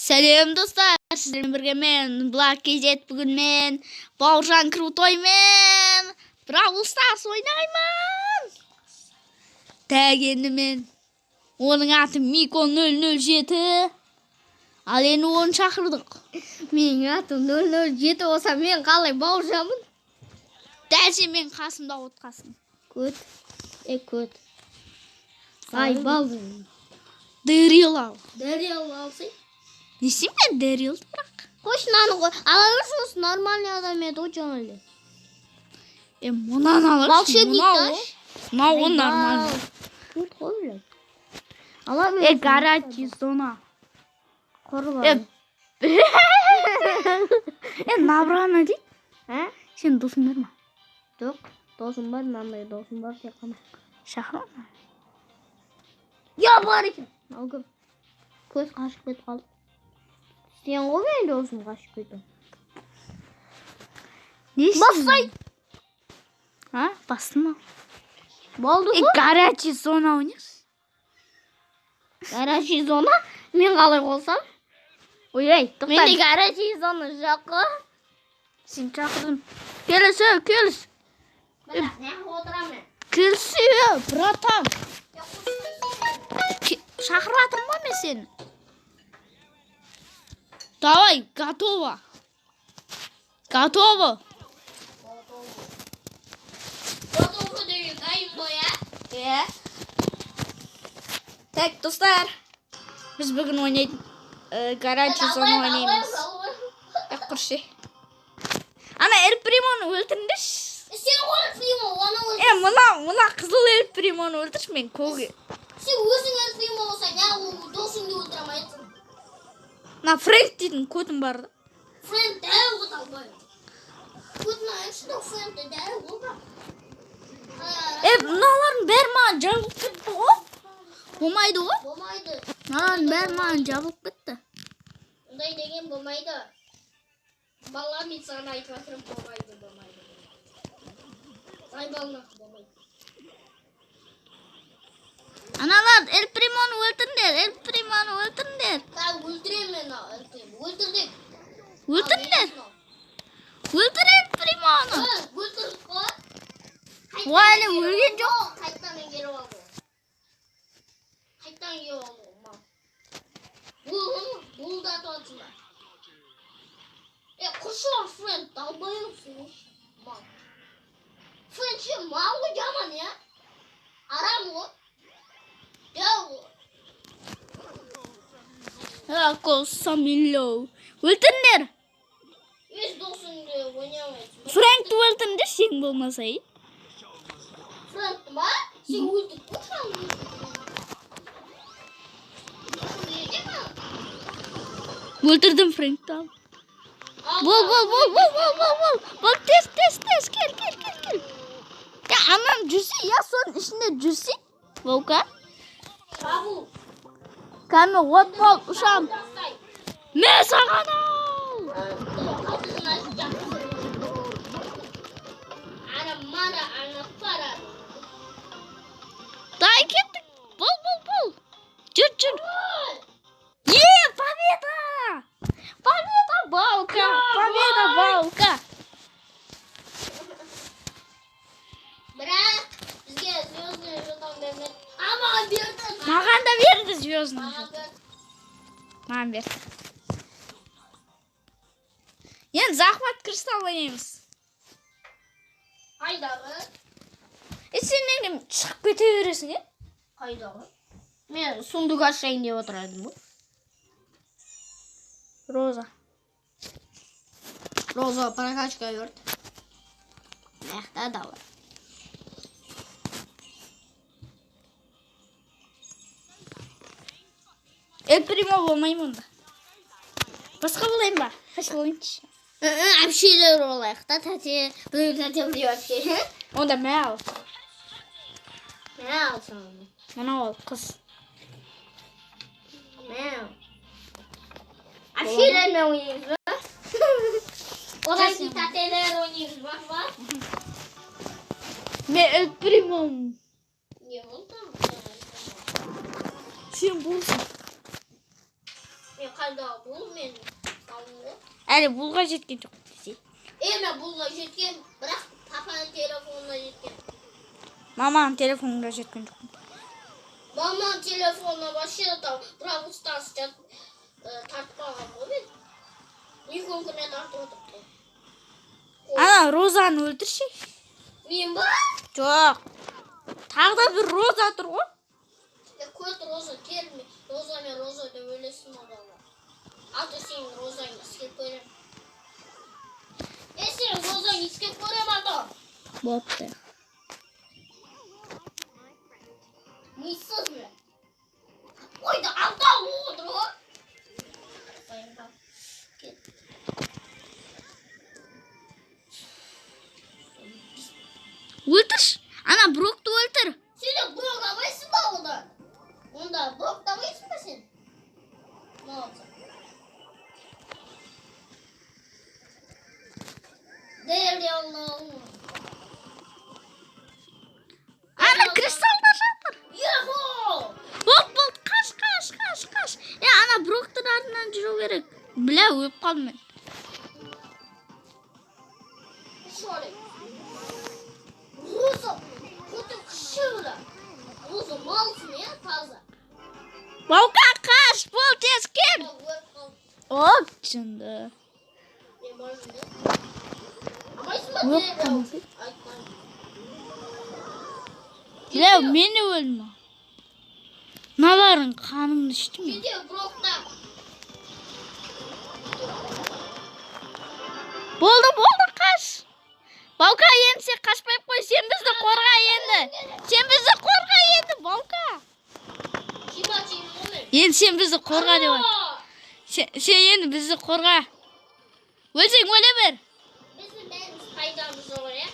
Сәлем достар, сіздермен бірге мен Black KZ, бүгін мен Бауыржан Крутоймен Brawl Stars ойнаймын. Тәгені мен. Оның аты Miko 007. Ал енді оны шақырдық. Менің атым 007 болса, мен қалай Бауыржанмын? Дәл сен мен қасымда отқасың. Көт. Көт. Ай, балдың. Дэрил ал. Дэрил алсай. Несі мен Дэрилді бірақ? Қош наны қой. Ала көрсіңіз, нормальный адам еді, о жаңылды. Мұнан алырсың. Волшебник даш. Мынау он нормальный. Курт қой біледі. Ала мен. Гаражи зона. Құрбан. Набраны дейді. Сен досың бар ма? Жоқ, досым бар, маңдай досым бар, тек қана. Шақыру ма? Я бар екен. Ал көп. Көз қашып кетіп қалды. Сен ғой мен досым қашып кетті. Бассай. Бастың ма? Болды ғой. Гаражи зона ойнайсыз. Гаражи зона? Мен қалай қолсам? Ой, тоқта. Менде гаражи зона жақы. Сен шақырдым. Келіс. Келсі, братан. Шақыратым ба мен сені? Давай, готово. Готово деген дайын ғой, Так, достар. Біз бүгін ойнайтын гаражи зона ойнаймыз. Құршы. Ана Эль Примоны өлтіріңдерші. Сен Эль Примо, оны өлтір. Мына қызыл Эль Примоны өлтірші, мен көге. Сен өзің Эль Примо болса, не досыңды өлтірамайсың. На Фрэнк дейтін көтім бар да. Фрэнк дәу ғой талбай. Көтін айшыда Фрэнкті дәу ғой бірақ. Мыналардың бәрі маған жабылып кетті ғой. Болмайды ғой? Болмайды. Мыналардың бәрі маған жабылып кетті. Ондай деген болмайды. Бала мен саған айтып жатырмын, болмайды. Ай балына болмайды. Аналар, Эль Примоны өлтіріңдер. Өлтірем мен Эль Примо. Өлтірдік. Өлтір Эль Примоны. Өлтірдік қой. Әлі өлген жоқ. Қайттан келіп алды. Бұл да туатсына. Құршы бар Фрэнк, далбайымсың. Фрэнк ше, маған ғой жаман, арам ғой. Самилоу. Өлтіріңдер. Өз досыңды ойнамайсың. Фрэнкті өлтіріңдер, сен болмаса. Фрэнкті ма? Сен өлтіріп қойшан. Өлтірдім Фрэнкті ал. Бол, тез, кел. Анам жүрсе, соның ішінде жүрсе. Волка. Шабу. Кәмі от бол, ұшам. Мен саған ал. Дай кеттік. Бол. Жүр. Победа! Волка! Бірақ, бізге звездный жылдан бермеді. Маған берді. Маған да берді звездный жылдан. Маған берді. Енді захват кристалл ойнаймыз. Қайдағы? Сен неге шығып кете бересің, Қайдағы? Мен сундук ашайын деп отырадым ғой. Роза прокачка берді. Мақта давай. Эль Примо болмаймын онда. Басқа болайын ба? Қаш болайыншы? Әпшелер болайық та, тәте деп әпше. Онда мә ал. Мә алсың. Мына ол қыз. Мә ал. Әпшелермен ойнайыз ба? Одан кейін тәтелер ойнайыз ба? Мен Эль Примом. Не болды? Сен болсын. Мен қай қайда бұл мен алуы? Әлі бұлға жеткен жоқ десе. Мен бұлға жеткен, бірақ папаның телефонына жеткен. Маманың телефонына жеткен жоқ. Маманың телефонына вообще там Бравл Старс тартып алған ғой мен. Екі күннен тартып отырыпты. Ана Розаны өлтірші. Мен ба? Жоқ. Тағы да бір Роза тұр ғой. Көт Роза келме. Роза мен Роза деп өлесін адамға. Аты сенің Розаң іскеп көрем. Сенің Розаң іскеп көрем адам. Бопты. Миссіз ме? Ойда алда отыр ғой. Өлтірш. Ана Брокты өлтір. Сен Брок абайсың ба одан? Онда Брок табайсың ба сен? Молодца. Дәлде Аллаху. Ана кристалда жатыр. Йохо! Боп, қаш. Ана Броктың артынан жүру керек. Бля, өліп қалдым мен. Шоры. Роза, көтіп кішігілі. Роза малсың, таза. Баука, қаш, бол тез кел. Оп, жынды. Бля, мені өлма. Мыналарың қанымды ішті ме? Кете Брокта. Болды, қаш. Баука, енді сен қашпайып қой, сен бізді қорға енді. Баука. Енді сен бізді қорға деп at. Сен енді бізді қорға. Өлсең өле бер. Біздің бәріміз пайдамыз olur ya.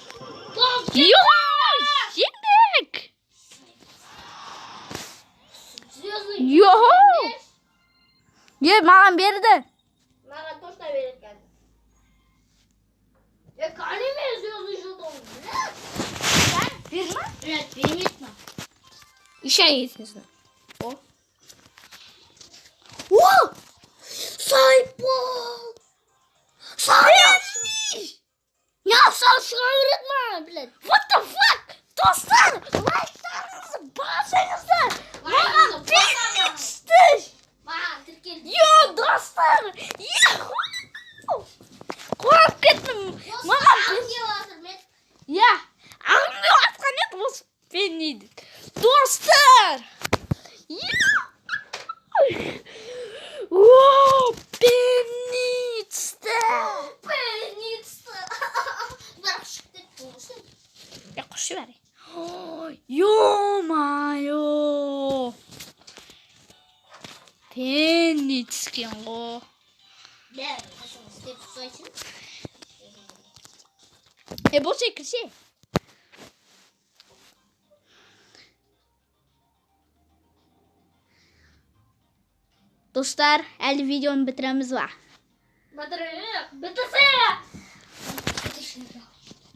Йоо, жеңдік. Йоо. Маған берді. Маған точно береді. Kalemi yazıyordu şuradan. Verme. Evet, benim etme. İşe gitsin. O. Wow! Sahip ol. Sahip. Ya sen şunu öğretme bile. What the fuck? Dostlar, like'larınızı basınızda. Bana bitmiştir. Bana Türkiye'de. Yo dostlar. Yahoo! Korkup kettim. Bana ya, ağzımda atkan et bozuk beniydi. Dostlar. Ya koşu ver. Yo-mayo. Penitski o. Ne? Step su için. Bu çekilişi. Dostlar, әлі видеоны бітіреміз ба? Бітірсе!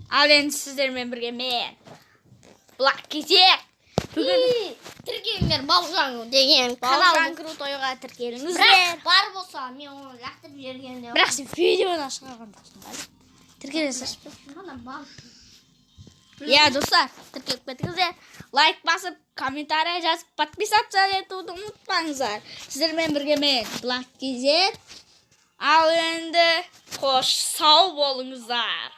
Ал енді сіздермен бірге мен. Бұлақ кетек. Бүгін Тіркеліңдер Бауыржан деген канал. Бауыржан Крутойға тіркеліңіздер. Бірақ бар болса, мен оны лақтырып жібергенде. Бірақ сен видеоны шығарғандасың ба? Тіркелесіз. Я, достар, тіркеліп кетіңіздер. Лайк басып, комментарий жазып, подписаться етуді ұмытпаңыздар. Сіздермен бірге мен Бұлақ Кезет. Ал енді қош сау болыңыздар.